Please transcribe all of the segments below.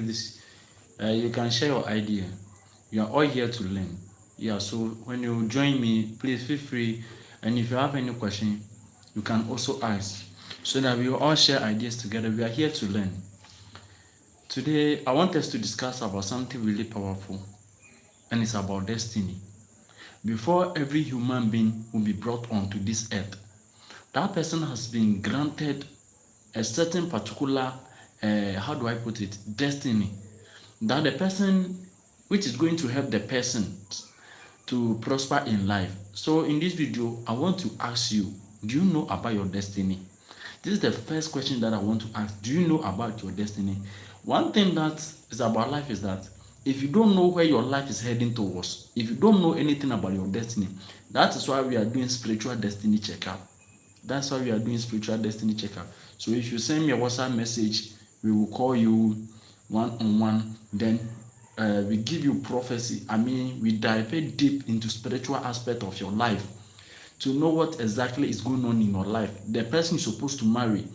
please, you can share your idea. You are all here to learn. Yeah, so when you join me, please feel free. And if you have any question, you can also ask so that we will all share ideas together. We are here to learn. Today, I want us to discuss about something really powerful, and it's about destiny. Before every human being will be brought onto this earth, that person has been granted a certain particular, how do I put it, destiny. That the person which is going to help the person to prosper in life. So in this video, I want to ask you, do you know about your destiny? This is the first question that I want to ask. Do you know about your destiny? One thing that is about life is that if you don't know where your life is heading towards, if you don't know anything about your destiny, that is why we are doing spiritual destiny checkup. That's why we are doing spiritual destiny checkup. So if you send me a WhatsApp message, we will call you one-on-one. Then we give you prophecy. We dive deep into spiritual aspect of your life to know what exactly is going on in your life. The person you're supposed to marry,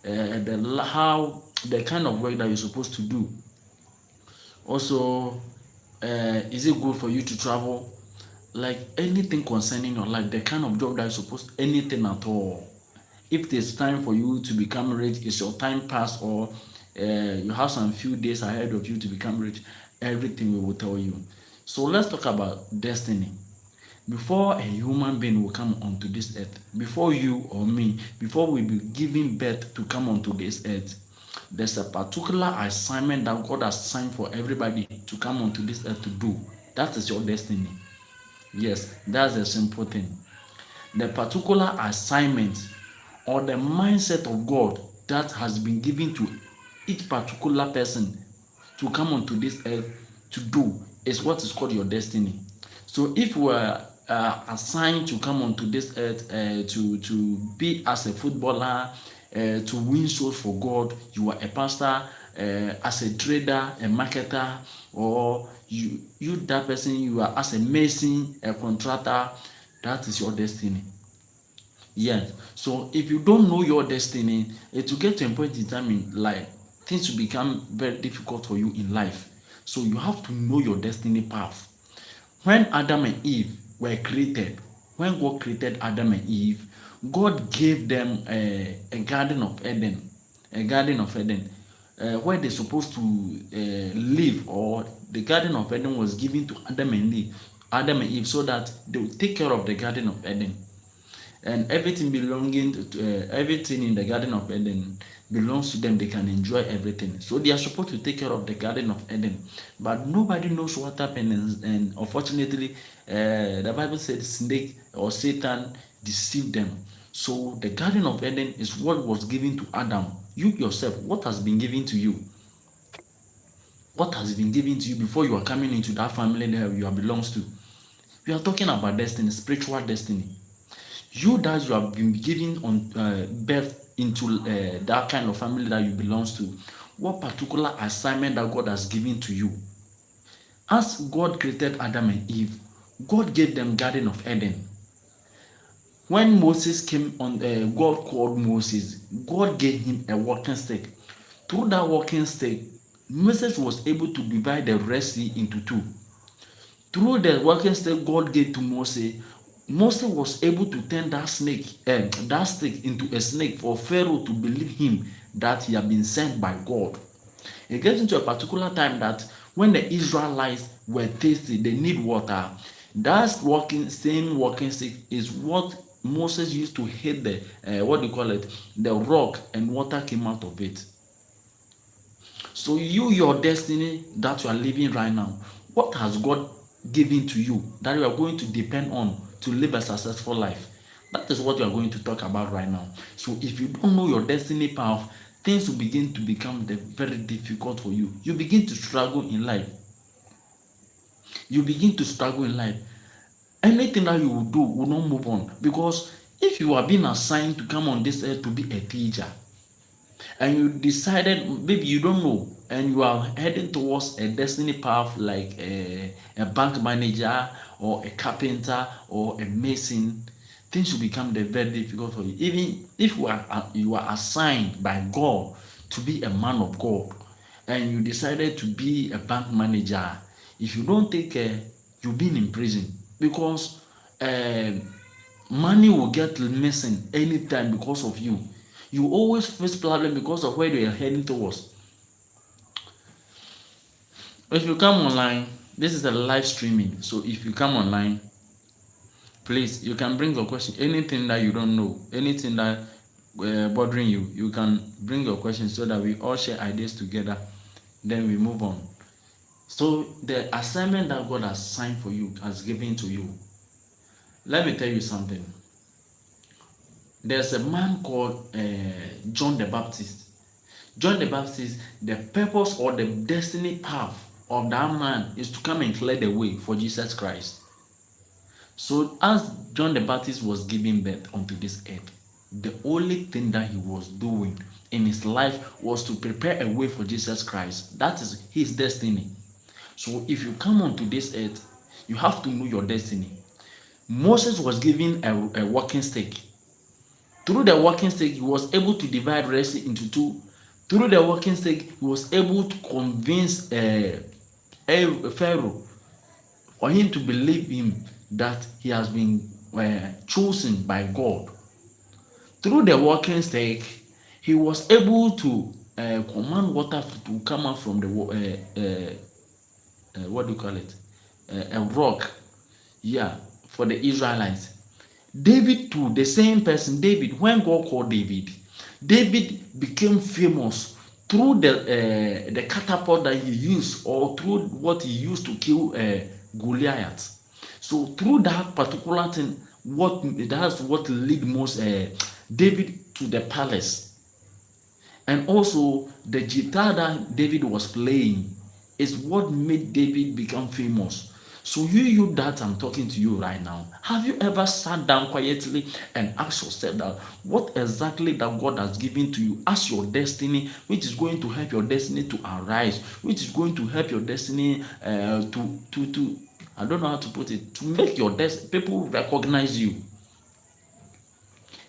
the kind of work that you're supposed to do. Also, is it good for you to travel? Like anything concerning your life, the kind of job that you're supposed, anything at all. If it's time for you to become rich, is your time past, or you have some few days ahead of you to become rich, everything we will tell you. So let's talk about destiny. Before a human being will come onto this earth, before you or me, before we be giving birth to come onto this earth, there's a particular assignment that God has assigned for everybody to come onto this earth to do. That is your destiny. Yes, that's a simple thing. The particular assignment or the mindset of God that has been given to each particular person to come onto this earth to do is what is called your destiny. So if we are assigned to come onto this earth to be as a footballer, to win souls for God, you are a pastor, as a trader, a marketer, or you that person, you are as a mason, a contractor, that is your destiny. Yes. So if you don't know your destiny, it will get to a point in time in life, things will become very difficult for you in life. So you have to know your destiny path. When Adam and Eve were created, when God created Adam and Eve, God gave them a garden of Eden, where they're supposed to live, or the garden of Eden was given to Adam and Eve, so that they would take care of the garden of Eden. And everything belonging to everything in the garden of Eden belongs to them. They can enjoy everything, so they are supposed to take care of the garden of Eden. But nobody knows what happened, and unfortunately, the Bible said snake or Satan deceived them. So the garden of Eden is what was given to Adam. You yourself, what has been given to you? What has been given to you before you are coming into that family that you are belongs to? We are talking about destiny, spiritual destiny. You that you have been given on birth into that kind of family that you belongs to, what particular assignment that God has given to you? As God created Adam and Eve, God gave them Garden of Eden. When Moses came on, God called Moses. God gave him a walking stick. Through that walking stick, Moses was able to divide the Red Sea into two. Through the walking stick God gave to Moses, Moses was able to turn that stick into a snake for Pharaoh to believe him that he had been sent by God. It gets into a particular time that when the Israelites were thirsty, they need water. That same walking stick is what Moses used to hit the the rock, and water came out of it. So your destiny that you are living right now, what has God given to you that you are going to depend on to live a successful life? That is what you are going to talk about right now. So if you don't know your destiny path, things will begin to become very difficult for you. You begin to struggle in life. Anything that you will do will not move on, because if you are being assigned to come on this earth to be a teacher, and you decided, maybe you don't know, and you are heading towards a destiny path like a bank manager or a carpenter or a mason, things will become very difficult for you. Even if you are assigned by God to be a man of God, and you decided to be a bank manager, if you don't take care, you'll be in prison, because money will get missing anytime because of you. You always face problem because of where you are heading towards. If you come online, this is a live streaming, so if you come online, please, you can bring your question. Anything that you don't know, anything that bothering you, you can bring your question so that we all share ideas together, then we move on. So the assignment that God has signed for you, has given to you, let me tell you something. There's a man called John the Baptist. John the Baptist, the purpose or the destiny path of that man is to come and clear the way for Jesus Christ. So as John the Baptist was giving birth onto this earth, the only thing that he was doing in his life was to prepare a way for Jesus Christ. That is his destiny. So if you come onto this earth, you have to know your destiny. Moses was given a walking stick. Through the walking stick, he was able to divide Red Sea into two. Through the walking stick, he was able to convince Pharaoh for him to believe him that he has been chosen by God. Through the walking stick, he was able to command water to come out from the what do you call it? A rock, yeah, for the Israelites. David too, the same person, David, when God called David, David became famous through the catapult that he used, or through what he used to kill Goliath. So through that particular thing, that's what led most David to the palace. And also the guitar that David was playing is what made David become famous. So you that I'm talking to you right now, have you ever sat down quietly and asked yourself that what exactly that God has given to you as your destiny, which is going to help your destiny to arise, which is going to help your destiny to I don't know how to put it, to make your people recognize you.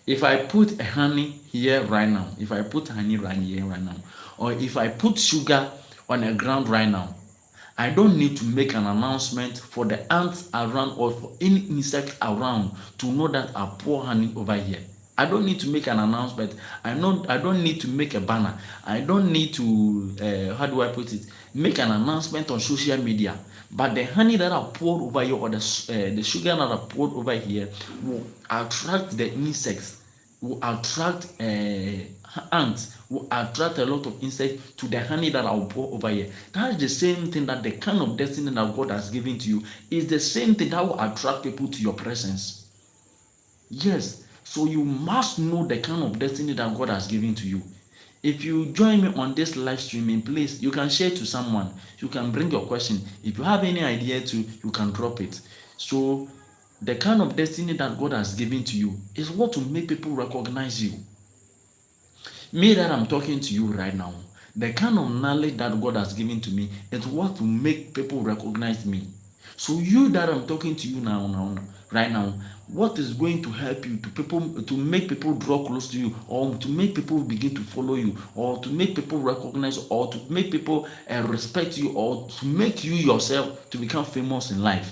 If I put a honey here right now, if I put honey right here right now, or if I put sugar on the ground right now, I don't need to make an announcement for the ants around or for any insect around to know that I pour honey over here. I don't need to make an announcement. I don't need to make a banner. I don't need to how do I put it? Make an announcement on social media. But the honey that I poured over here, or the sugar that I poured over here, will attract the insects, will attract ants, will attract a lot of insects to the honey that I'll pour over here. That's the same thing, that the kind of destiny that God has given to you is the same thing that will attract people to your presence. Yes, so you must know the kind of destiny that God has given to you. If you join me on this live streaming, please, you can share to someone. You can bring your question. If you have any idea too, you can drop it. So the kind of destiny that God has given to you is what will make people recognize you. Me that I'm talking to you right now, the kind of knowledge that God has given to me is what will make people recognize me. So you that I'm talking to you right now, what is going to help you to make people draw close to you, or to make people begin to follow you, or to make people recognize, or to make people respect you, or to make you yourself to become famous in life?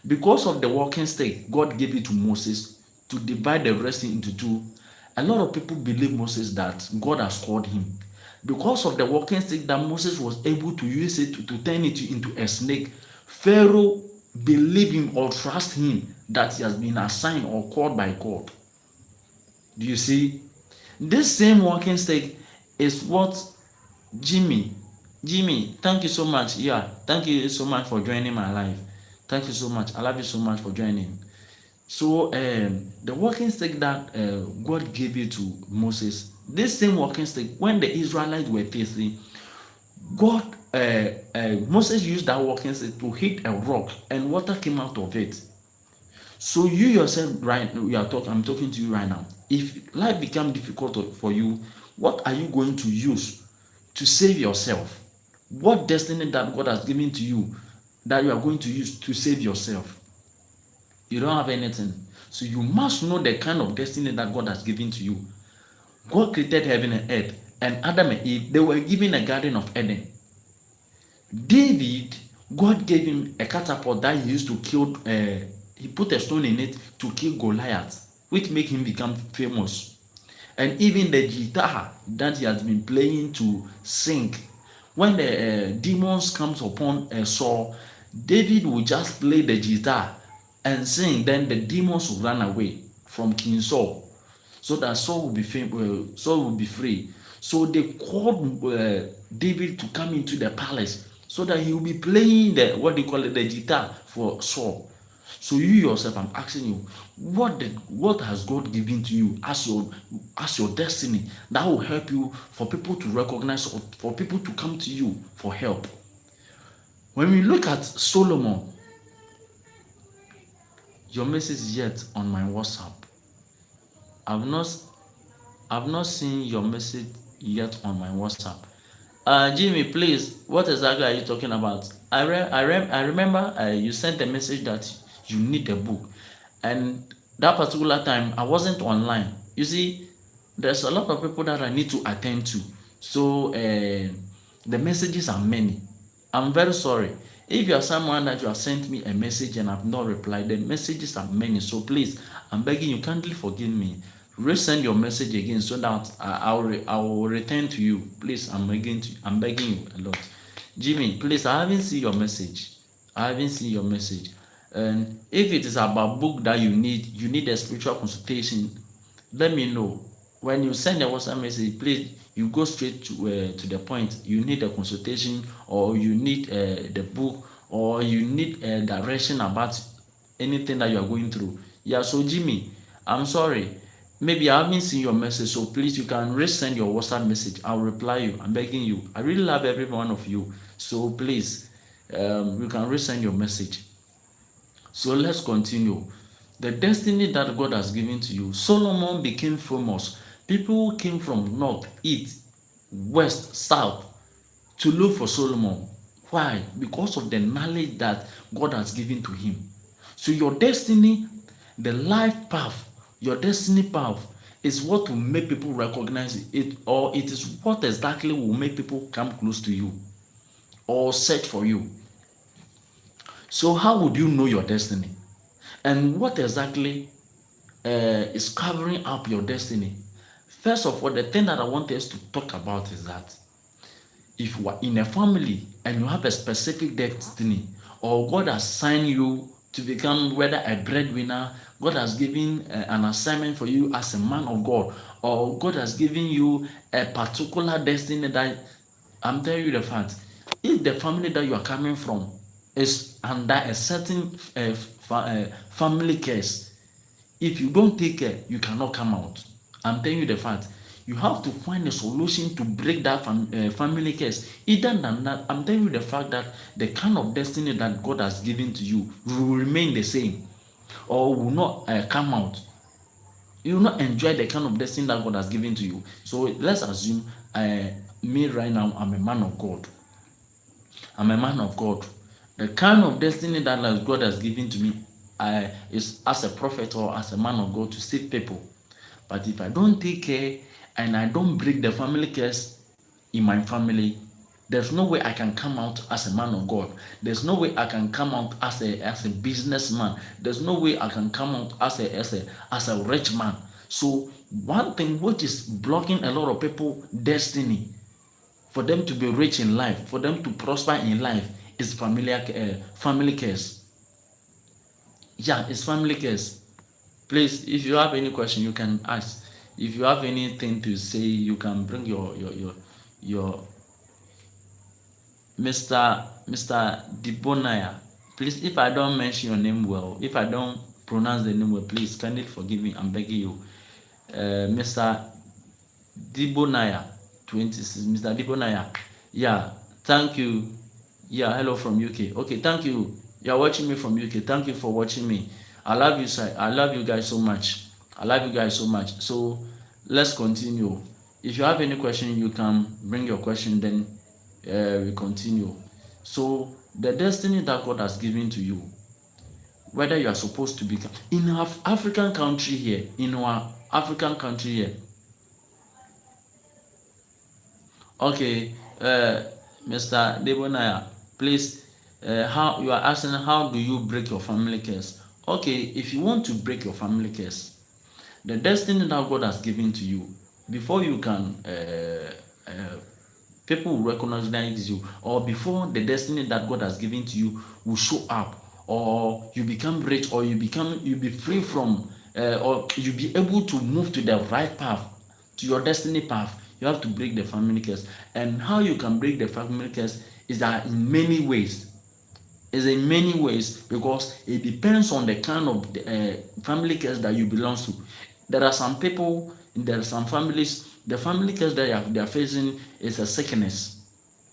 Because of the walking stick God gave it to Moses to divide the Red Sea into two, a lot of people believe Moses that God has called him. Because of the walking stick that Moses was able to use it to turn it into a snake, Pharaoh believed him or trust him that he has been assigned or called by God. Do you see? This same walking stick is what Jimmy, thank you so much. Yeah, thank you so much for joining my live. Thank you so much. I love you so much for joining. So the walking stick that God gave you to Moses, this same walking stick, when the Israelites were thirsty, Moses used that walking stick to hit a rock, and water came out of it. So you yourself, right now, I'm talking to you right now. If life becomes difficult for you, what are you going to use to save yourself? What destiny that God has given to you that you are going to use to save yourself? You don't have anything. So you must know the kind of destiny that God has given to you. God created heaven and earth, and Adam and Eve, they were given a Garden of Eden. David, God gave him a catapult that he used to kill, he put a stone in it to kill Goliath, which made him become famous. And even the guitar that he has been playing to sing, when the demons comes upon Saul, David will just play the guitar and sing, then the demons will run away from King Saul, so that Saul will be free. So they called David to come into the palace so that he will be playing the the guitar for Saul. So you yourself, I'm asking you, what has God given to you as your destiny that will help you, for people to recognize, or for people to come to you for help? When we look at Solomon, your message yet on my WhatsApp. I've not seen your message yet on my WhatsApp. Jimmy, please, what exactly are you talking about? I remember you sent a message that you need a book, and that particular time I wasn't online. You see, there's a lot of people that I need to attend to, so the messages are many. I'm very sorry. If you are someone that you have sent me a message and I've not replied, the messages are many. So please, I'm begging you, kindly forgive me. Resend your message again so that I will return to you. Please, I'm begging you a lot. Jimmy, please, I haven't seen your message. And if it is about book that you need a spiritual consultation, let me know. When you send a WhatsApp message, please, you go straight to the point. You need a consultation, or you need the book, or you need a direction about anything that you are going through. Yeah, so Jimmy, I'm sorry. Maybe I haven't seen your message, so please, you can resend your WhatsApp message. I'll reply you. I'm begging you. I really love every one of you. So please, you can resend your message. So let's continue. The destiny that God has given to you. Solomon became famous. People came from north, east, west, south to look for Solomon. Why? Because of the knowledge that God has given to him. So your destiny, the life path, your destiny path is what will make people recognize it, or it is what exactly will make people come close to you or search for you. So how would you know your destiny? And what exactly is covering up your destiny? First of all, the thing that I want us to talk about is that if you are in a family and you have a specific destiny, or God has assigned you to become whether a breadwinner, God has given an assignment for you as a man of God, or God has given you a particular destiny that, I'm telling you the fact, if the family that you are coming from is under a certain family curse, if you don't take care, you cannot come out. I'm telling you the fact. You have to find a solution to break that family curse. Either than that, I'm telling you the fact that the kind of destiny that God has given to you will remain the same, or will not come out. You will not enjoy the kind of destiny that God has given to you. So let's assume me right now, I'm a man of God. The kind of destiny that God has given to me is as a prophet or as a man of God to save people. But if I don't take care and I don't break the family curse in my family, there's no way I can come out as a man of God. There's no way I can come out as a businessman. There's no way I can come out as a rich man. So one thing which is blocking a lot of people destiny for them to be rich in life, for them to prosper in life, is family curse. Yeah, it's family curse. Please, if you have any question, you can ask. If you have anything to say, you can bring your Mr. Dibonaya. Please, if I don't mention your name well, if I don't pronounce the name well, please kindly forgive me. I'm begging you. Mr. Dibonaya 26. Mr. Dibonaya. Yeah, thank you. Yeah, hello from UK. Okay, thank you. You're watching me from UK. Thank you for watching me. I love you, sir. I love you guys so much. So let's continue. If you have any question, you can bring your question, then we continue. So the destiny that God has given to you, whether you are supposed to become in our African country here, Okay, Mr. Debonaya, please, how you are asking how do you break your family curse? Okay, if you want to break your family curse, the destiny that God has given to you, before you can, people will recognize you, or before the destiny that God has given to you will show up, or you become rich, or you be free from, or you be able to move to the right path, to your destiny path, you have to break the family curse. And how you can break the family curse is that in many ways, is in many ways, because it depends on the kind of family curse that you belong to. There are some people, there are some families, the family curse that they are facing is a sickness.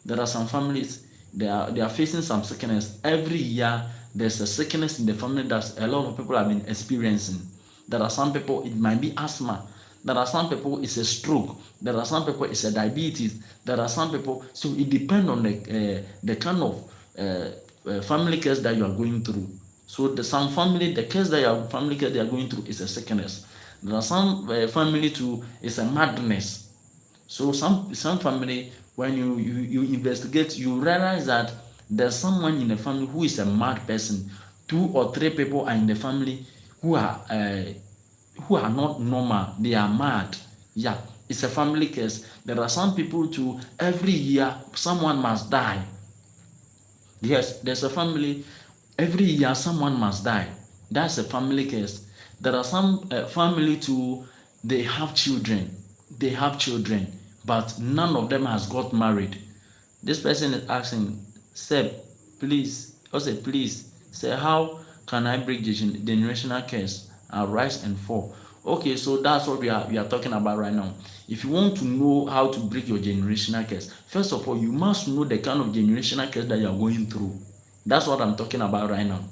There are some families, they are facing some sickness. Every year there's a sickness in the family that a lot of people have been experiencing. There are some people it might be asthma. There are some people it's a stroke. There are some people it's a diabetes. There are some people, so it depends on the kind of family case that you are going through. So the some family, the case that your family case they are going through is a sickness. There are some family too is a madness. So some family, when you investigate, you realize that there's someone in the family who is a mad person. 2 or 3 people are in the family who are uh, who are not normal. They are mad. Yeah, it's a family case. There are some people too. Every year someone must die. Yes, there's a family. Every year someone must die. That's a family case. There are some family too. They have children. They have children, but none of them has got married. This person is asking, Seb, please, I say please, say how can I break the generational curse and rise and fall? Okay, so that's what we are talking about right now. If you want to know how to break your generational curse, first of all, you must know the kind of generational curse that you are going through. That's what I'm talking about right now.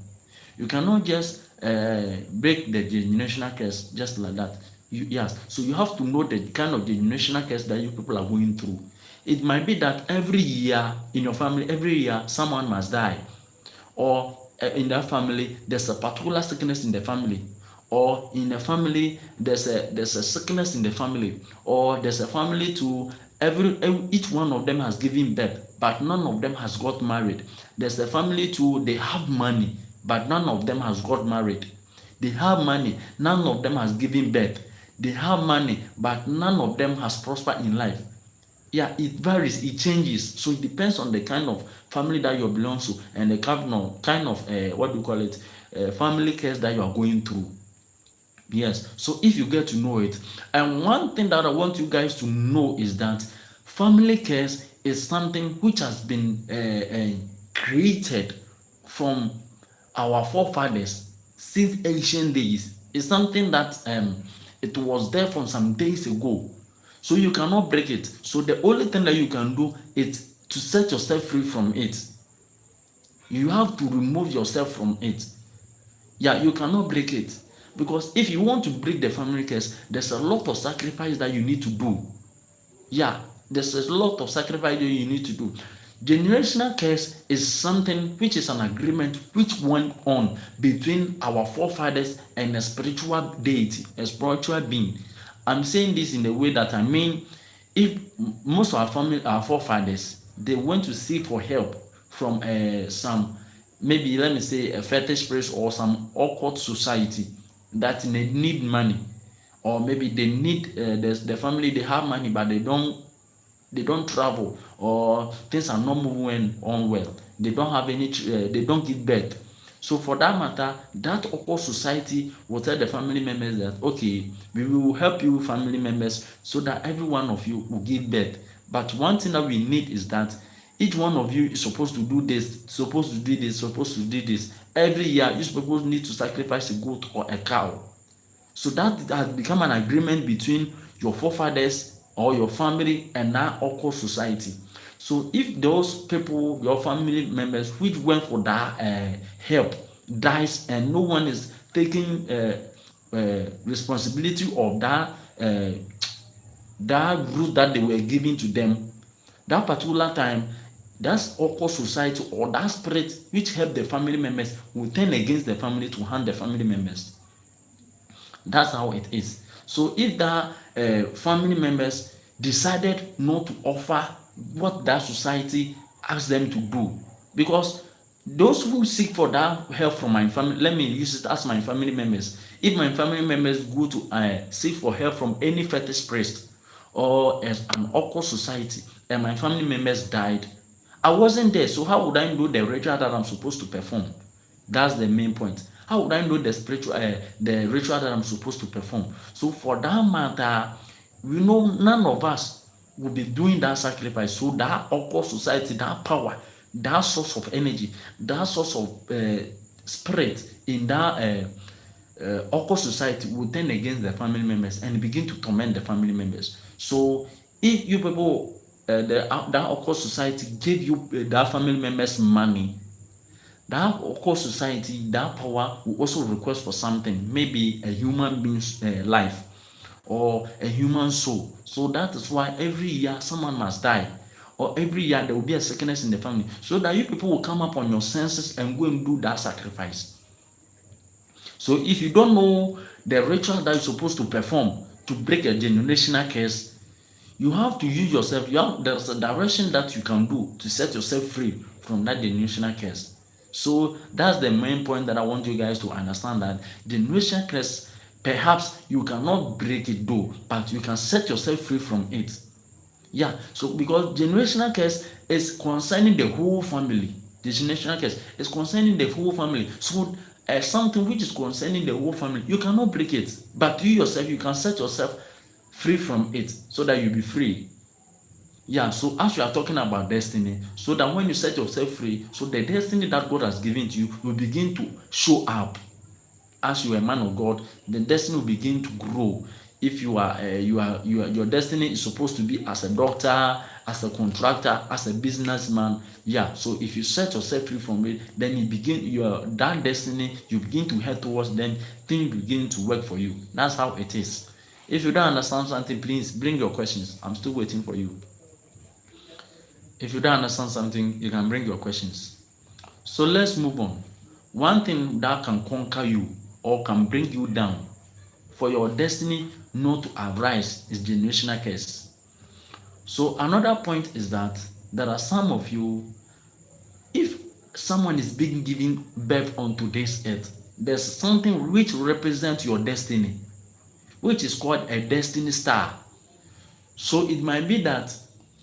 You cannot just break the generational curse just like that. Yes, so you have to know the kind of generational curse that you people are going through. It might be that every year in your family, every year someone must die, or in that family there's a particular sickness in the family, or in a family there's a sickness in the family, or there's a family to each one of them has given birth but none of them has got married. There's a family to they have money but none of them has got married. They have money, none of them has given birth. They have money but none of them has prospered in life. Yeah, it varies, it changes. So it depends on the kind of family that you belong to and the kind of what do you call it, family case that you are going through. Yes, so if you get to know it, and one thing that I want you guys to know is that family case is something which has been created from our forefathers since ancient days. It's something that it was there from some days ago, so you cannot break it. So the only thing that you can do is to set yourself free from it. You have to remove yourself from it. Yeah, you cannot break it, because if you want to break the family curse, there's a lot of sacrifice that you need to do. Yeah, there's a lot of sacrifice that you need to do. Generational curse is something which is an agreement which went on between our forefathers and a spiritual deity, a spiritual being. I'm saying this in the way that I mean, if most of our family, our forefathers, they went to seek for help from some, maybe let me say a fetish priest or some occult society that they need money, or maybe they need the family they have money but they don't travel, or things are not moving on well, they don't have any they don't give birth. So for that matter, that occult society will tell the family members that okay, we will help you family members so that every one of you will give birth. But one thing that we need is that each one of you is supposed to do this, supposed to do this, supposed to do this. Every year you suppose need to sacrifice a goat or a cow. So that has become an agreement between your forefathers or your family and that occult society. So if those people, your family members which went for that help dies and no one is taking responsibility of that route that they were giving to them, that particular time, that occult society or that spirit which helped the family members will turn against the family to harm the family members. That's how it is. So if that family members decided not to offer what that society asks them to do. Because those who seek for that help from my family, let me use it as my family members. If my family members go to seek for help from any fetish priest or as an occult society and my family members died, I wasn't there, so how would I know the ritual that I'm supposed to perform? That's the main point. How would I know the ritual that I'm supposed to perform? So for that matter, we know none of us will be doing that sacrifice. So that occult society, that power, that source of energy, that source of spirit in that occult society will turn against the family members and begin to torment the family members. So if you people, that occult society gave you that family members money, that occult society, that power will also request for something, maybe a human being's life or a human soul. So that is why every year someone must die, or every year there will be a sickness in the family, so that you people will come up on your senses and go and do that sacrifice. So if you don't know the ritual that you're supposed to perform to break a generational curse, you have to use yourself. There's a direction that you can do to set yourself free from that generational curse. So that's the main point that I want you guys to understand, that generational curse, perhaps you cannot break it though, but you can set yourself free from it. Yeah, so because generational curse is concerning the whole family. The generational curse is concerning the whole family. So something which is concerning the whole family, you cannot break it, but you yourself, you can set yourself free from it so that you be free. Yeah, so as you are talking about destiny, so that when you set yourself free, so the destiny that God has given to you will begin to show up. As you are a man of God, the destiny will begin to grow. If your destiny is supposed to be as a doctor, as a contractor, as a businessman. Yeah, so if you set yourself free from it, then that destiny, you begin to head towards, then things begin to work for you. That's how it is. If you don't understand something, please bring your questions. I'm still waiting for you. If you don't understand something, you can bring your questions. So let's move on. One thing that can conquer you or can bring you down for your destiny not to arise is generational curse. So another point is that there are some of you, if someone is being given birth onto this earth, there's something which represents your destiny, which is called a destiny star. So it might be that,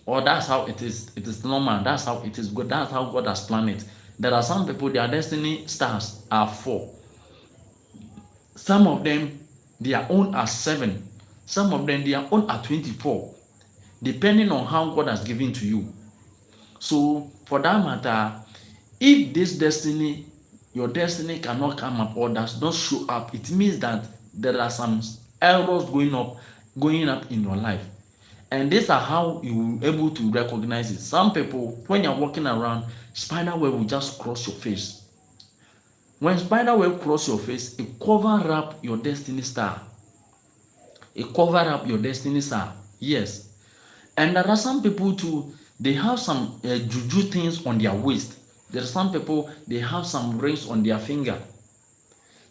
or that's how it is. It is normal. That's how it is good. That's how God has planned it. There are some people, their destiny stars are 4. Some of them, their own are 7. Some of them, their own are 24. Depending on how God has given to you. So for that matter, if your destiny cannot come up or does not show up, it means that there are some errors going up in your life. And these are how you will be able to recognize it. Some people, when you're walking around, spider web will just cross your face. When spider web cross your face, it cover up your destiny star. It cover up your destiny star. Yes. And there are some people too, they have some juju things on their waist. There are some people, they have some rings on their finger.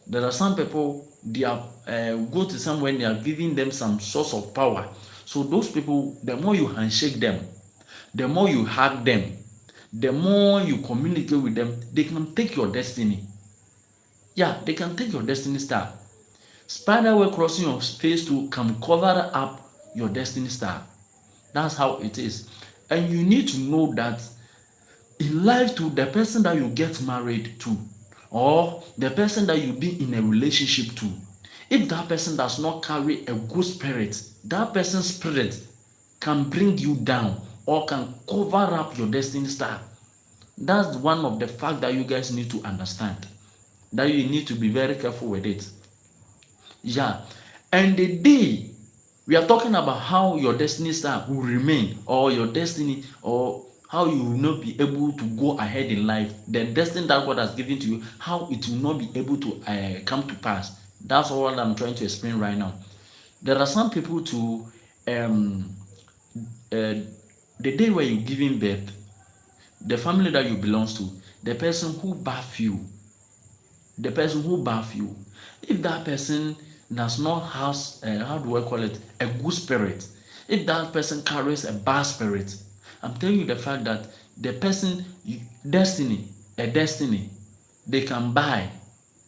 There are some people, they are go to somewhere, they are giving them some source of power. So those people, the more you handshake them, the more you hug them, the more you communicate with them, they can take your destiny. Yeah, they can take your destiny star. Spider web crossing your face to can cover up your destiny star. That's how it is. And you need to know that in life too, the person that you get married to, or the person that you be in a relationship to, if that person does not carry a good spirit, that person's spirit can bring you down or can cover up your destiny star. That's one of the facts that you guys need to understand, that you need to be very careful with it. Yeah. And the day we are talking about how your destiny star will remain, or your destiny, or how you will not be able to go ahead in life, the destiny that God has given to you, how it will not be able to come to pass. That's all I'm trying to explain right now. There are some people to the day where you're giving birth, the family that you belong to, the person who birthed you, if that person does not have how do I call it, a good spirit, if that person carries a bad spirit, I'm telling you the fact that the person, destiny, a destiny, they can buy,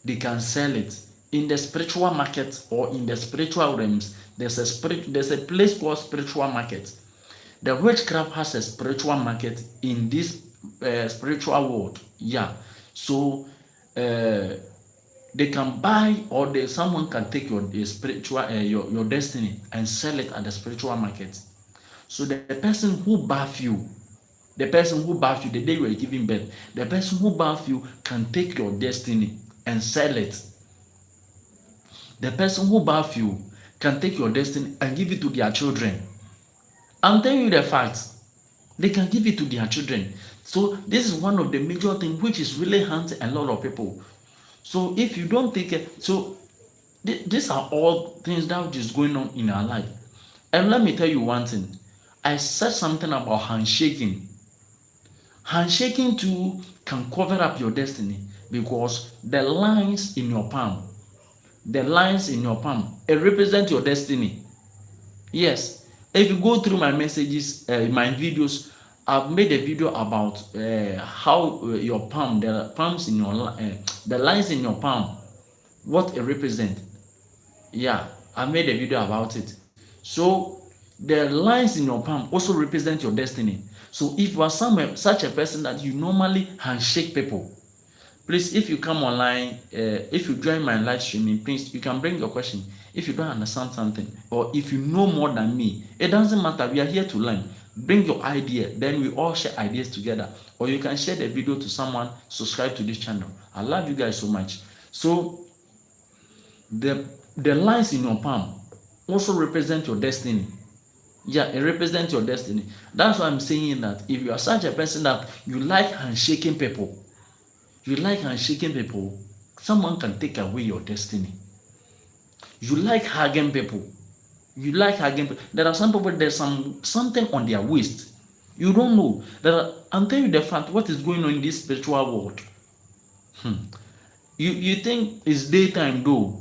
they can sell it in the spiritual market or in the spiritual realms. There's a place called spiritual market. The witchcraft has a spiritual market in this spiritual world. Yeah. So they can buy, or someone can take your spiritual your destiny and sell it at the spiritual market. So the person who birthed you, the day you were giving birth, the person who birthed you can take your destiny and sell it. The person who birthed you can take your destiny and give it to their children. I'm telling you the facts. They can give it to their children. So this is one of the major things which is really haunting a lot of people. So if you don't take it, so these are all things that is going on in our life. And let me tell you one thing. I said something about handshaking. Handshaking too can cover up your destiny, because the lines in your palm, it represent your destiny. Yes. If you go through my messages, my videos, I've made a video about how your palm, the lines in your palm, what it represent. Yeah, I made a video about it. So the lines in your palm also represent your destiny. So if you are such a person that you normally handshake people, please, if you come online, if you join my live streaming, please, you can bring your question. If you don't understand something, or if you know more than me, it doesn't matter. We are here to learn. Bring your idea, then we all share ideas together. Or you can share the video to someone, subscribe to this channel. I love you guys so much. So the lines in your palm also represent your destiny. Yeah, it represents your destiny. That's why I'm saying that if you are such a person that you like handshaking people, someone can take away your destiny. You like hugging people. There are some people, there's something on their waist. You don't know. I'm telling you the fact, what is going on in this spiritual world. You think it's daytime though.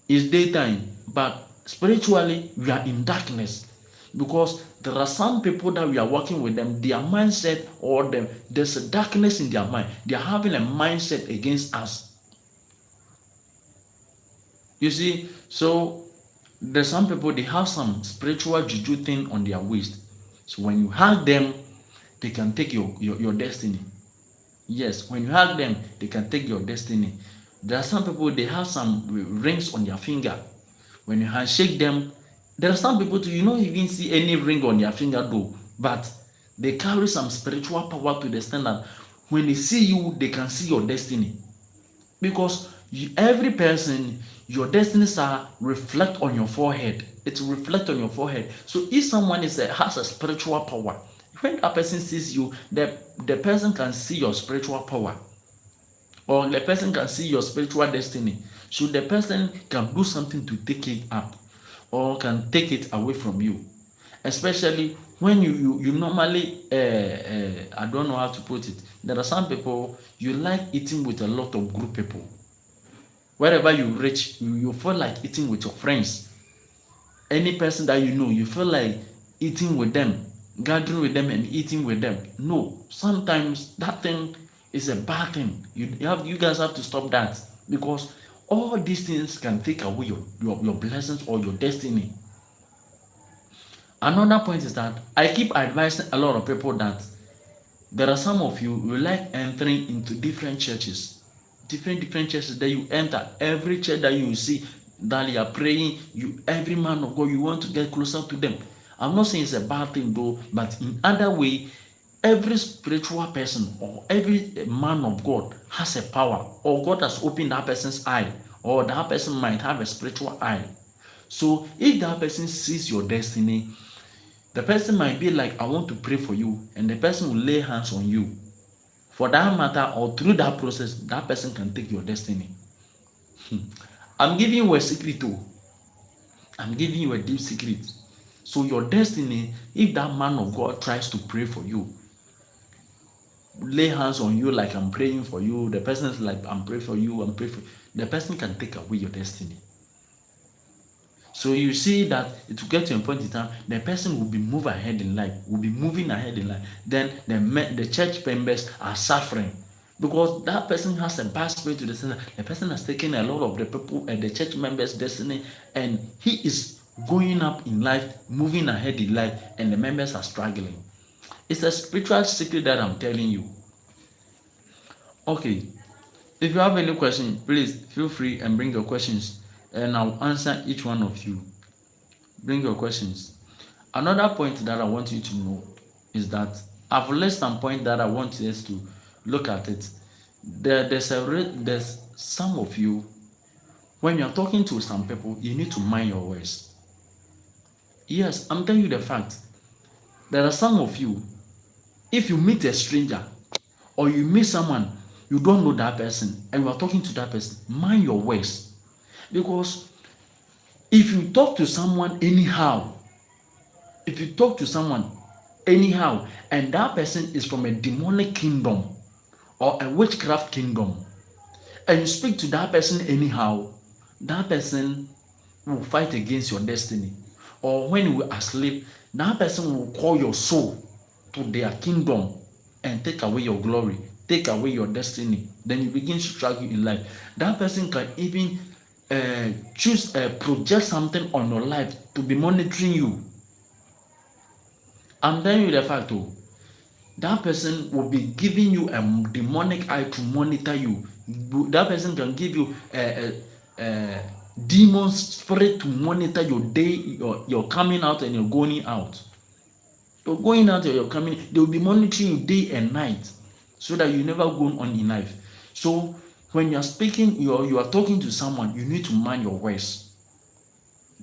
It's daytime, but spiritually we are in darkness, because there are some people that we are working with them, their mindset, or there's a darkness in their mind. They are having a mindset against us. You see, so there's some people, they have some spiritual juju thing on their waist. So when you hug them, they can take your destiny. Yes, when you hug them, they can take your destiny. There are some people, they have some rings on their finger. When you handshake them, there are some people too, you don't even see any ring on their finger though, but they carry some spiritual power to the extent that when they see you, they can see your destiny. Because every person, your destinies are reflect on your forehead. It reflects on your forehead. So if someone has a spiritual power, when that person sees you, the person can see your spiritual power, or the person can see your spiritual destiny. So the person can do something to take it up, or can take it away from you. Especially when you normally, I don't know how to put it. There are some people, you like eating with a lot of group people. Wherever you reach, you feel like eating with your friends. Any person that you know, you feel like eating with them, gathering with them and eating with them. No, sometimes that thing is a bad thing. You guys have to stop that, because all these things can take away your blessings or your destiny. Another point is that I keep advising a lot of people that there are some of you like entering into different churches, different churches that you enter. Every church that you see that you are praying, every man of God, you want to get closer to them. I'm not saying it's a bad thing though, but in other way, every spiritual person or every man of God has a power, or God has opened that person's eye, or that person might have a spiritual eye. So if that person sees your destiny, the person might be like, I want to pray for you, and the person will lay hands on you. For that matter, or through that process, that person can take your destiny. I'm giving you a secret too. I'm giving you a deep secret. So your destiny, if that man of God tries to pray for you, lay hands on you like I'm praying for you, the person is like, I'm praying for you, the person can take away your destiny. So you see that it will get to a point in time, the person will be moving ahead in life, Then the church members are suffering because that person has a bad spirit to the center. The person has taken a lot of the people and the church members' destiny, and he is going up in life, moving ahead in life, and the members are struggling. It's a spiritual secret that I'm telling you. Okay, if you have any question, please feel free and bring your questions, and I'll answer each one of you. Bring your questions. Another point that I want you to know is that I've listed some point that I want us to look at it. There's some of you, when you're talking to some people, you need to mind your words. Yes, I'm telling you the fact. There are some of you, if you meet a stranger or you meet someone, you don't know that person, and you are talking to that person, mind your words. Because if you talk to someone anyhow, and that person is from a demonic kingdom or a witchcraft kingdom, and you speak to that person anyhow, that person will fight against your destiny. Or when you are asleep, that person will call your soul to their kingdom and take away your glory, take away your destiny. Then you begin to struggle in life. That person can even project something on your life to be monitoring you. I'm telling you the fact, that person will be giving you a demonic eye to monitor you. That person can give you a demon spirit to monitor your day, your coming out and your going out. You're going out or you're coming, they will be monitoring you day and night so that you never go on in life. So when you're speaking, you are talking to someone, you need to mind your words.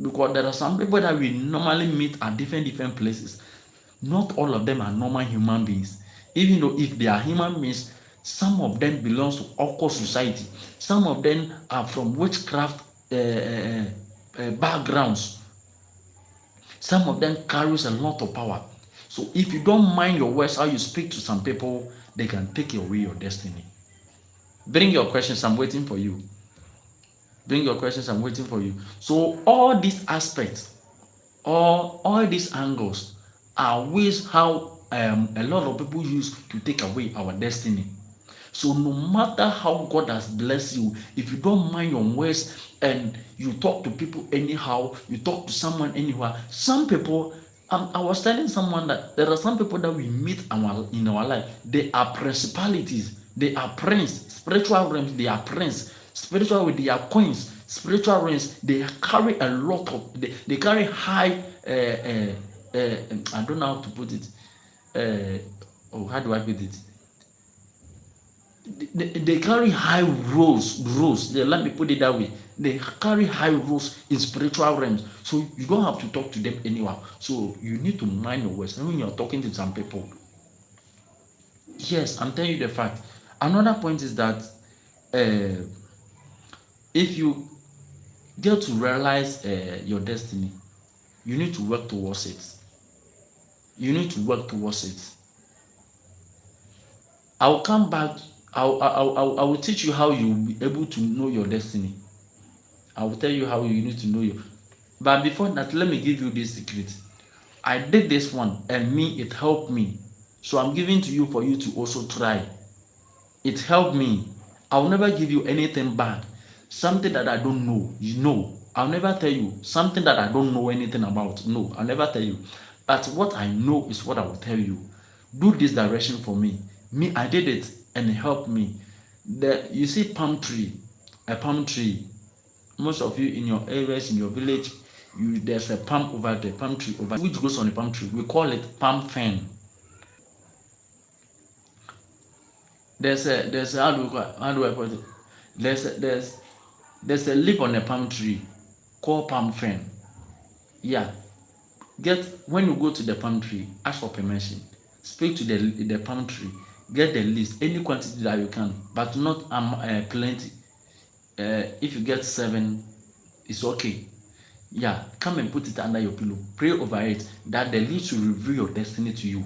Because there are some people that we normally meet at different places. Not all of them are normal human beings. Even though if they are human beings, some of them belong to occult society. Some of them are from witchcraft backgrounds. Some of them carries a lot of power. So if you don't mind your words, how you speak to some people, they can take away your destiny. Bring your questions, I'm waiting for you. So all these aspects, all these angles are ways how a lot of people use to take away our destiny. So no matter how God has blessed you, if you don't mind your words and you talk to people anyhow, you talk to someone anywhere, some people, I was telling someone that there are some people that we meet in our life, they are principalities, they are prince, spiritual realms, they are prince, spiritual with they are queens, spiritual realms, they carry a lot of, they carry high, I don't know how to put it, how do I put it? They carry high roles. Let me put it that way. They carry high roles in spiritual realms. So you don't have to talk to them anyhow. So you need to mind your words. And when you're talking to some people, yes, I'm telling you the fact. Another point is that if you get to realize your destiny, you need to work towards it. I'll come back. I will teach you how you will be able to know your destiny. I will tell you how you need to know your. But before that, let me give you this secret. I did this one, and it helped me. So I'm giving to you for you to also try. It helped me. I'll never give you anything bad. Something that I don't know. I'll never tell you something that I don't know anything about. No, I'll never tell you. But what I know is what I will tell you. Do this direction for me. I did it and it helped me. You see a palm tree. Most of you in your areas, in your village, there's a palm over there, palm tree over which goes on a palm tree. We call it palm fern. There's a how do I put it? There's a leaf on a palm tree called palm fern. Yeah. When you go to the palm tree, ask for permission. Speak to the palm tree. Get the list, any quantity that you can, but not plenty. If you get 7, it's okay. Yeah, come and put it under your pillow. Pray over it that the leaves will reveal your destiny to you.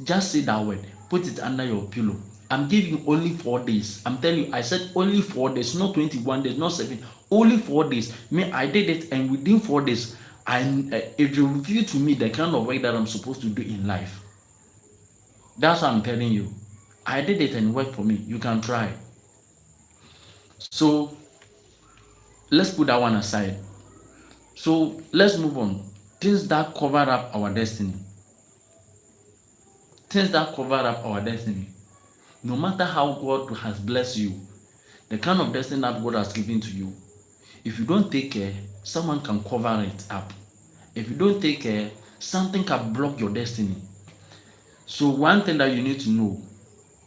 Just say that word. Put it under your pillow. I'm giving you only 4 days. I'm telling you, I said only 4 days, not 21 days, not 7, only 4 days. Me, I did it, and within 4 days, it revealed to me the kind of work that I'm supposed to do in life. That's what I'm telling you. I did it and it worked for me. You can try. So let's put that one aside. So let's move on. Things that cover up our destiny. Things that cover up our destiny. No matter how God has blessed you, the kind of destiny that God has given to you, if you don't take care, someone can cover it up. If you don't take care, something can block your destiny. So one thing that you need to know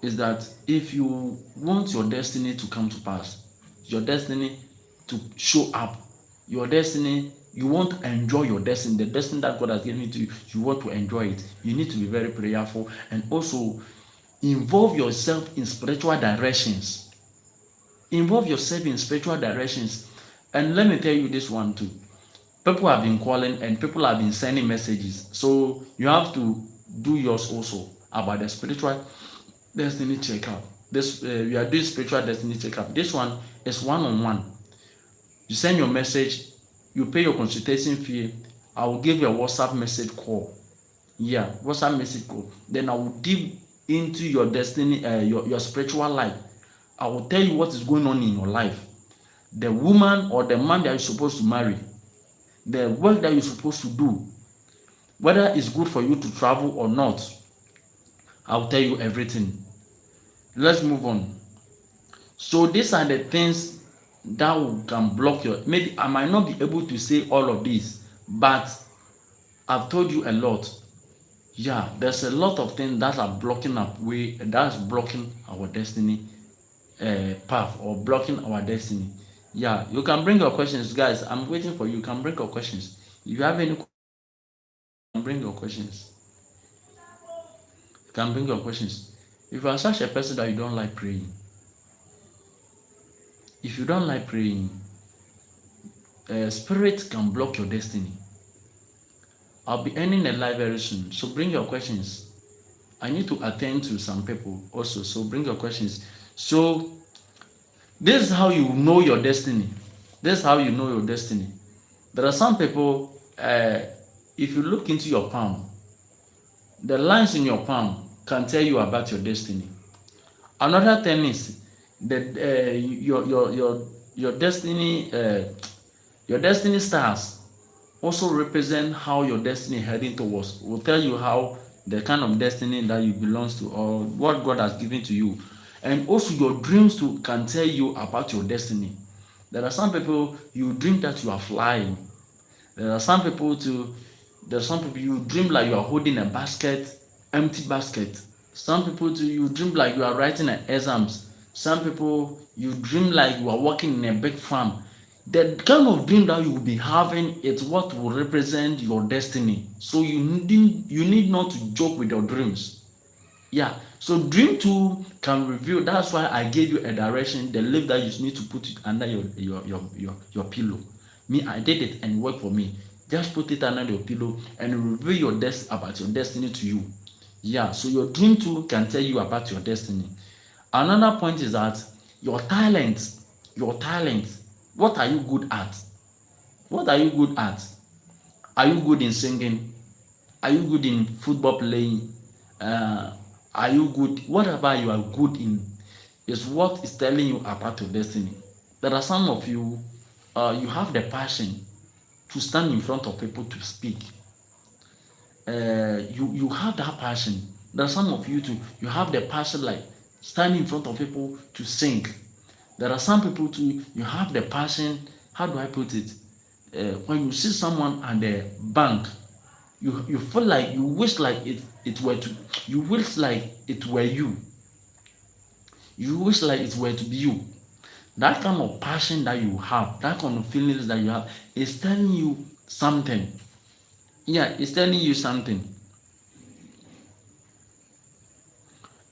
is that if you want your destiny to come to pass, your destiny to show up, your destiny, you want to enjoy your destiny, the destiny that God has given to you, you want to enjoy it. You need to be very prayerful and also involve yourself in spiritual directions. Involve yourself in spiritual directions. And let me tell you this one too. People have been calling and people have been sending messages. So you have to do yours also about the spiritual destiny checkup. This we are doing spiritual destiny checkup. This one is one-on-one. You send your message, you pay your consultation fee. I will give you a WhatsApp message call. Yeah, WhatsApp message call. Then I will deep into your destiny, your spiritual life. I will tell you what is going on in your life. The woman or the man that you're supposed to marry, the work that you're supposed to do, whether it's good for you to travel or not. I'll tell you everything. Let's move on. So these are the things that can block your. Maybe I might not be able to say all of this, but I've told you a lot. Yeah, there's a lot of things that are blocking up way. That's blocking our destiny path or blocking our destiny. Yeah, you can bring your questions, guys. I'm waiting for you. You can bring your questions. If you have any, you can bring your questions. You can bring your questions. If you are such a person that you don't like praying, if you don't like praying, spirit can block your destiny. I'll be ending the live very soon, so bring your questions. I need to attend to some people also, so bring your questions. So this is how you know your destiny. This is how you know your destiny. There are some people, if you look into your palm, the lines in your palm can tell you about your destiny. Another thing is that your destiny, your destiny stars also represent how your destiny heading towards. Will tell you how the kind of destiny that you belongs to or what God has given to you. And also your dreams too can tell you about your destiny. There are some people you dream that you are flying. There are some people too, there are some people you dream like you are holding a basket, empty basket. Some people too, you dream like you are writing an exams. Some people you dream like you are working in a big farm. The kind of dream that you will be having is what will represent your destiny. So you need not to joke with your dreams. Yeah. So dream too can reveal. That's why I gave you a direction, the leaf that you need to put it under your pillow. Me, I did it and it worked for me. Just put it under your pillow and reveal about your destiny to you. Yeah, so your dream too can tell you about your destiny. Another point is that your talent, what are you good at? What are you good at? Are you good in singing? Are you good in football playing? Uh, are you good? Whatever you are good in is what is telling you about your destiny. There are some of you, you have the passion to stand in front of people to speak. You have that passion. There are some of you too, you have the passion like standing in front of people to sing. There are some people too, you have the passion, how do I put it? When you see someone at the bank, you feel like you wish like it were to you wish like it were you. You wish like it were to be you. That kind of passion that you have, that kind of feelings that you have is telling you something. Yeah, it's telling you something.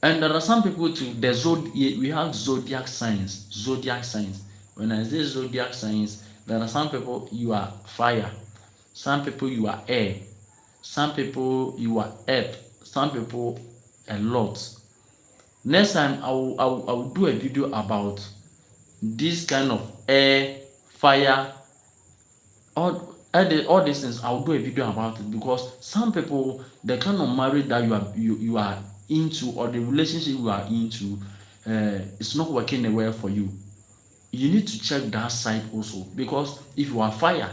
And there are some people too, we have zodiac signs. Zodiac signs. When I say zodiac signs, there are some people you are fire, some people you are air, some people you are earth, some people a lot. Next time I will do a video about this kind of air, fire, all these things. I'll do a video about it, because some people, the kind of marriage that you are into, or the relationship you are into, it's not working well for you. You need to check that side also, because if you are fire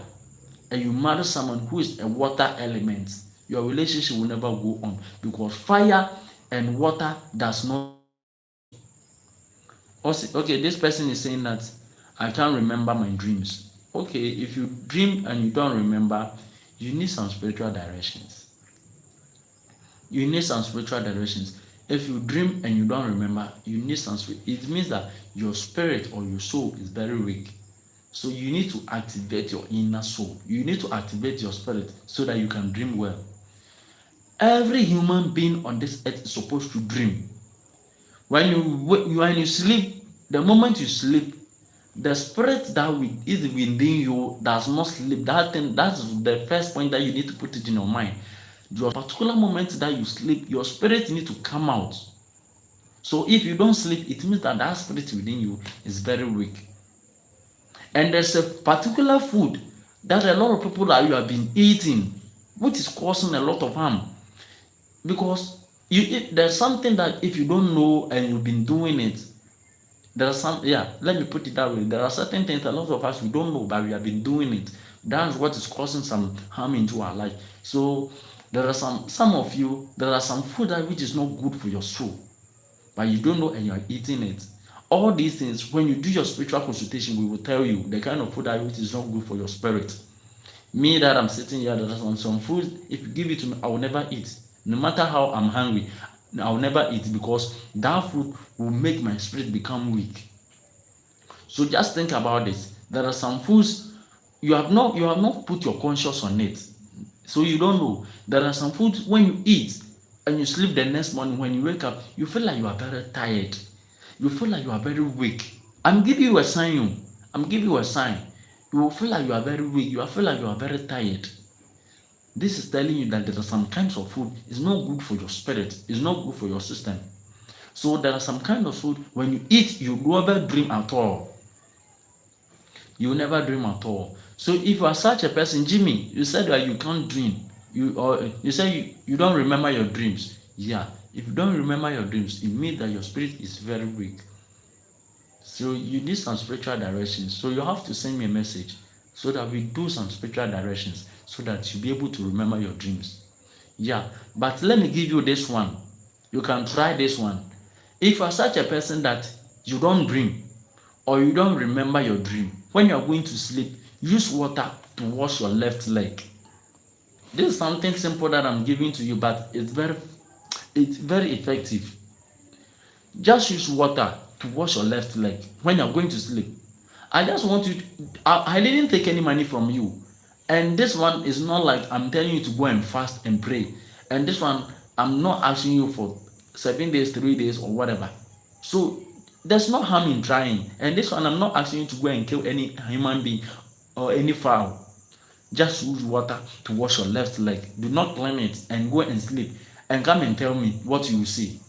and you marry someone who is a water element, your relationship will never go on, because fire and water does not. Also, okay, this person is saying that I can't remember my dreams. Okay, if you dream and you don't remember, you need some spiritual directions. You need some spiritual directions. If you dream and you don't remember, you need some. It means that your spirit or your soul is very weak. So you need to activate your inner soul. You need to activate your spirit so that you can dream well. Every human being on this earth is supposed to dream. When you sleep, the moment you sleep, the spirit that is within you does not sleep. That's the first point that you need to put it in your mind. Your particular moment that you sleep, your spirit need to come out. So if you don't sleep, it means that that spirit within you is very weak. And there's a particular food that a lot of people that you have been eating, which is causing a lot of harm. Because there's something that if you don't know and you've been doing it, let me put it that way. There are certain things a lot of us we don't know, but we have been doing it. That's what is causing some harm into our life. So there are some of you, there are some food that which is not good for your soul, but you don't know and you are eating it. All these things, when you do your spiritual consultation, we will tell you the kind of food that which is not good for your spirit. Me that I'm sitting here, there are some food, if you give it to me, I will never eat. No matter how I'm hungry, I will never eat, because that food will make my spirit become weak. So just think about this. There are some foods you have not put your conscience on it, so you don't know. There are some foods when you eat and you sleep, the next morning when you wake up, you feel like you are very tired. You feel like you are very weak. I'm giving you a sign. I'm giving you a sign. You will feel like you are very weak. You will feel like you are very tired. This is telling you that there are some kinds of food is not good for your spirit. It's not good for your system. So there are some kind of food when you eat, you never dream at all. You never dream at all. So if you are such a person, Jimmy, you said that you can't dream. You say you don't remember your dreams. Yeah, if you don't remember your dreams, it means that your spirit is very weak. So you need some spiritual directions. So you have to send me a message so that we do some spiritual directions so that you'll be able to remember your dreams. Yeah, but let me give you this one. You can try this one. If you are such a person that you don't dream or you don't remember your dream, when you are going to sleep, use water to wash your left leg. This is something simple that I'm giving to you, but it's very effective. Just use water to wash your left leg when you're going to sleep. I just want you to, I didn't take any money from you. And this one is not like I'm telling you to go and fast and pray. And this one, I'm not asking you for 7 days, 3 days, or whatever. So there's no harm in trying. And this one, I'm not asking you to go and kill any human being or any fowl. Just use water to wash your left leg. Do not clean it and go and sleep. And come and tell me what you will see.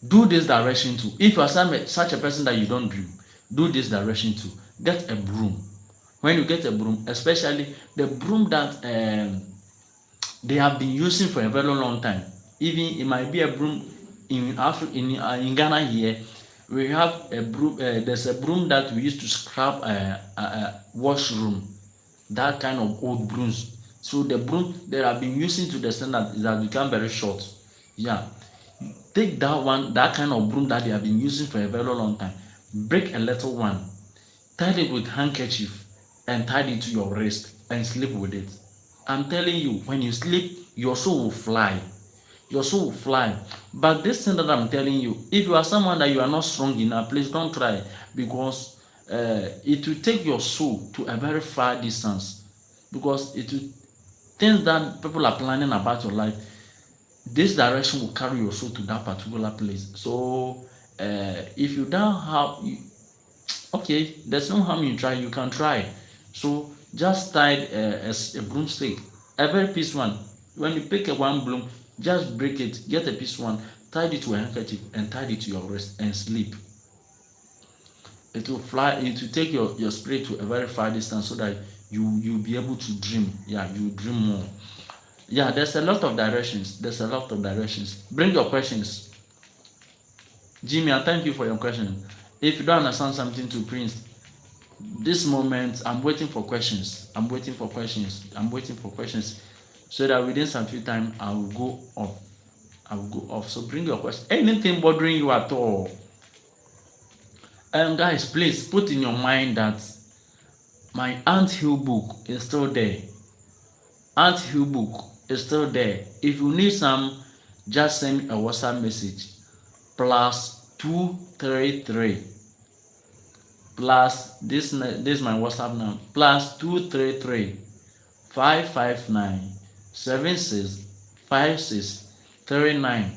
Do this direction too. If you are such a person that you don't dream, do this direction too. Get a broom. When you get a broom, especially the broom that they have been using for a very long time. Even it might be a broom in Ghana here. We have a broom. There's a broom that we used to scrub a washroom. That kind of old brooms. So the broom they have been using to the extent that it has become very short. Yeah. Take that kind of broom that they have been using for a very long time. Break a little one, tie it with handkerchief, and tie it to your wrist and sleep with it. I'm telling you, when you sleep, your soul will fly. Your soul will fly. But this thing that I'm telling you, if you are someone that you are not strong enough, please don't try, because it will take your soul to a very far distance. Because it will things that people are planning about your life. This direction will carry your soul to that particular place. So if you don't have, okay, there's no harm in try. You can try. So just tie a broomstick, a very piece one. When you pick a one broom, just break it, get a piece one, tied it to a handkerchief and tied it to your wrist and sleep. It will fly, it will take your spirit to a very far distance so that you'll be able to dream. Yeah, you dream more. Yeah, there's a lot of directions. There's a lot of directions. Bring your questions. Jimmy, I thank you for your question. If you don't understand something to Prince, this moment I'm waiting for questions. I'm waiting for questions. I'm waiting for questions. So that within some few time I will go off. I will go off. So bring your question. Anything bothering you at all. Guys, please put in your mind that my Ant Hill book is still there. Ant Hill book is still there. If you need some, just send me a WhatsApp message. +233 plus this is my WhatsApp now. +233 559 765639.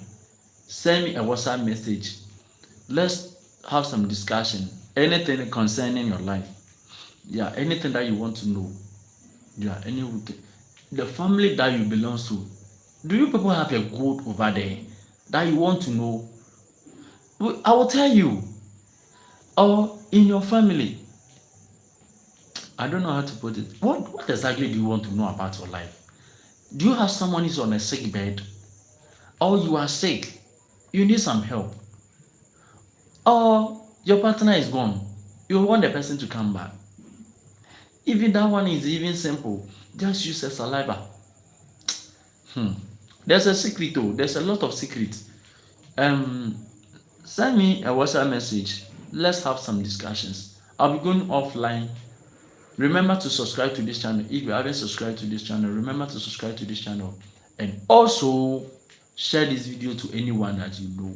Send me a WhatsApp message. Let's have some discussion. Anything concerning your life. Yeah, anything that you want to know. Yeah, the family that you belong to. Do you people have a goat over there that you want to know? I will tell you. Or in your family. I don't know how to put it. What exactly do you want to know about your life? Do you have someone who's on a sick bed? Or you are sick? You need some help? Or your partner is gone? You want the person to come back? Even that one is even simple. Just use a saliva. There's a secret though. There's a lot of secrets. Send me a WhatsApp message. Let's have some discussions. I'll be going offline. Remember to subscribe to this channel. If you haven't subscribed to this channel, remember to subscribe to this channel. And also share this video to anyone that you know.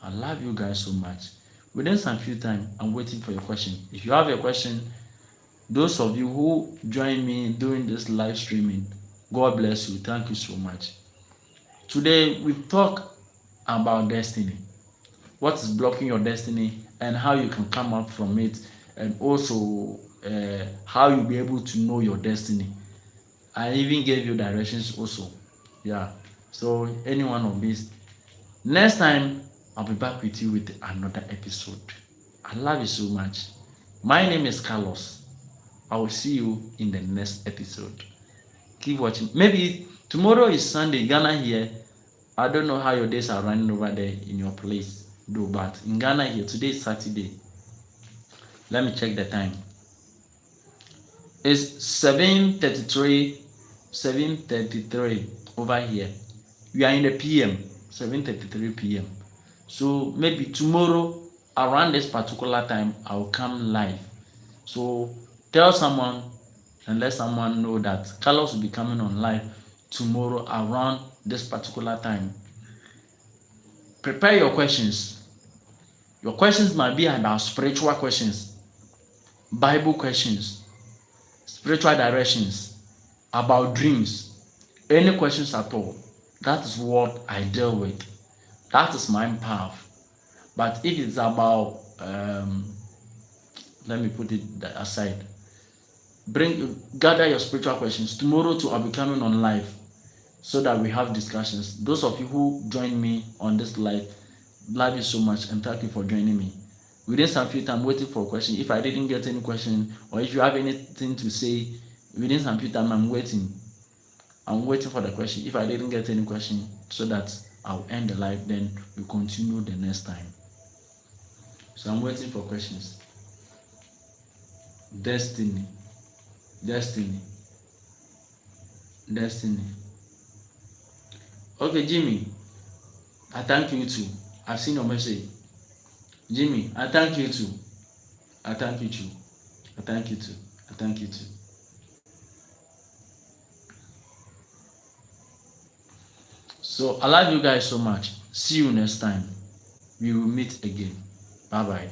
I love you guys so much. Within some few time, I'm waiting for your question. If you have a question, those of you who join me during this live streaming, God bless you. Thank you so much. Today we talk about destiny. What is blocking your destiny and how you can come out from it, and also how you'll be able to know your destiny. I even gave you directions also. Yeah. So any one of these. Next time I'll be back with you with another episode. I love you so much. My name is Carlos. I will see you in the next episode. Keep watching. Maybe tomorrow is Sunday, Ghana here. I don't know how your days are running over there in your place, though, but in Ghana here, today is Saturday. Let me check the time. It's 7:33 over here. We are in the PM, 7:33 PM. So maybe tomorrow around this particular time, I'll come live. So tell someone and let someone know that Carlos will be coming on live tomorrow around this particular time. Prepare your questions. Your questions might be about spiritual questions, Bible questions, spiritual directions, about dreams, any questions at all. That is what I deal with. That is my path. But if it's about, let me put it aside. Gather your spiritual questions. Tomorrow too, I'll be coming on live so that we have discussions. Those of you who join me on this live, love you so much and thank you for joining me. Within some few time, waiting for a question. If I didn't get any question, or if you have anything to say, within some few time, I'm waiting for the question. If I didn't get any question, so that I'll end the live, then we continue the next time. So I'm waiting for questions. Destiny. Okay, Jimmy, I thank you too. I've seen your message. Jimmy, I thank you too. I thank you too. So I love you guys so much. See you next time. We will meet again. Bye bye.